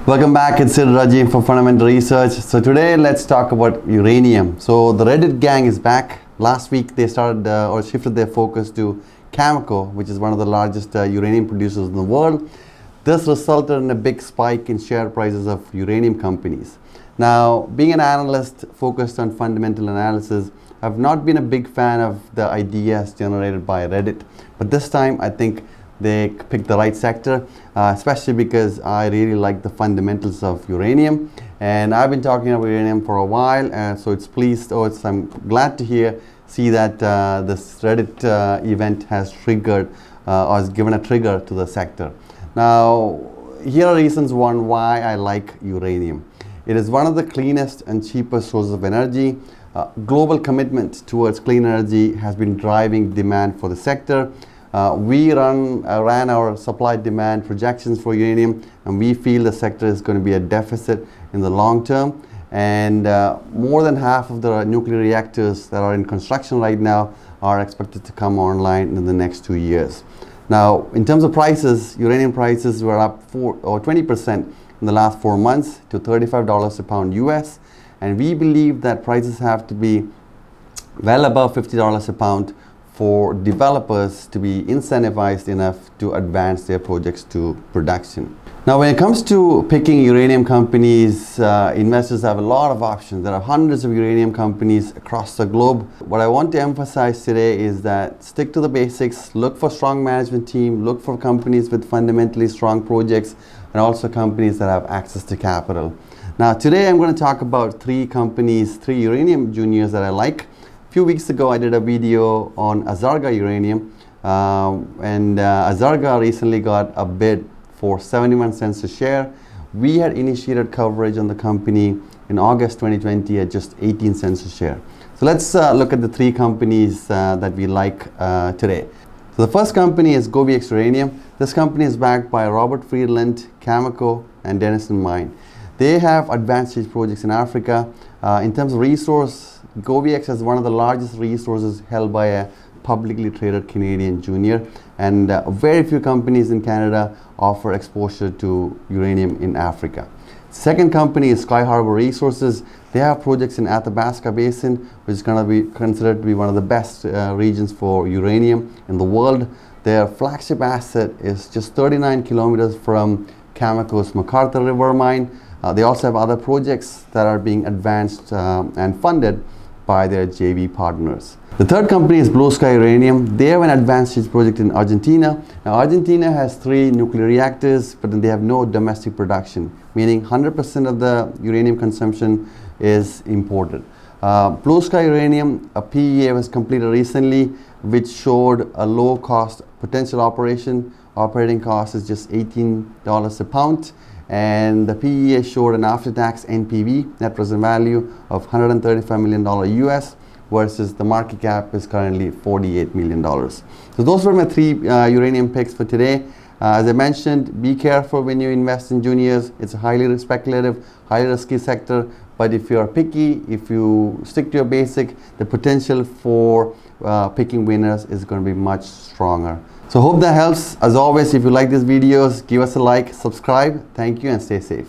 Welcome back, it's Sid Raji for Fundamental Research. So today let's talk about uranium. So the Reddit gang is back. Last week they started or shifted their focus to Cameco, which is one of the largest uranium producers in the world. This resulted in a big spike in share prices of uranium companies. Now, being an analyst focused on fundamental analysis, I've not been a big fan of the ideas generated by Reddit, but this time I think they picked the right sector, especially because I really like the fundamentals of uranium, and I've been talking about uranium for a while, so I'm glad to see that this Reddit event has triggered or has given a trigger to the sector. Now, here are reasons why I like uranium. It is one of the cleanest and cheapest sources of energy. Global commitment towards clean energy has been driving demand for the sector. We ran our supply demand projections for uranium, and we feel the sector is going to be a deficit in the long term, and more than half of the nuclear reactors that are in construction right now are expected to come online in the next 2 years. Now, in terms of prices, uranium prices were up 20% in the last 4 months to $35 a pound US, and we believe that prices have to be well above $50 a pound for developers to be incentivized enough to advance their projects to production. Now, when it comes to picking uranium companies, investors have a lot of options. There are hundreds of uranium companies across the globe. What I want to emphasize today is that stick to the basics, look for strong management team, look for companies with fundamentally strong projects, and also companies that have access to capital. Now, today I'm going to talk about three uranium juniors that I like. A few weeks ago, I did a video on Azarga Uranium, and Azarga recently got a bid for 71 cents a share. We had initiated coverage on the company in August 2020 at just 18 cents a share. So let's look at the three companies that we like today. So the first company is GGX Uranium. This company is backed by Robert Friedland, Cameco, and Denison Mine. They have advanced stage projects in Africa. In terms of resource, GGX has one of the largest resources held by a publicly traded Canadian junior, and very few companies in Canada offer exposure to uranium in Africa. Second company is Sky Resources. They have projects in Athabasca Basin, which is going to be considered to be one of the best regions for uranium in the world. Their flagship asset is just 39 kilometers from Cameco's McArthur River mine. They also have other projects that are being advanced and funded by their JV partners. The third company is Blue Sky Uranium. They have an advanced stage project in Argentina. Now, Argentina has 3 nuclear reactors, but then they have no domestic production, meaning 100% of the uranium consumption is imported. Blue Sky Uranium, a PEA was completed recently, which showed a low cost potential operation. Operating cost is just $18 a pound, and the PEA showed an after-tax NPV, net present value, of $135 million US, versus the market cap is currently $48 million. So those were my 3 uranium picks for today. As I mentioned, be careful when you invest in juniors. It's a highly speculative, highly risky sector, but if you're picky, if you stick to your basic, the potential for picking winners is going to be much stronger. So hope that helps. As always, if you like these videos, give us a like, subscribe. Thank you, and stay safe.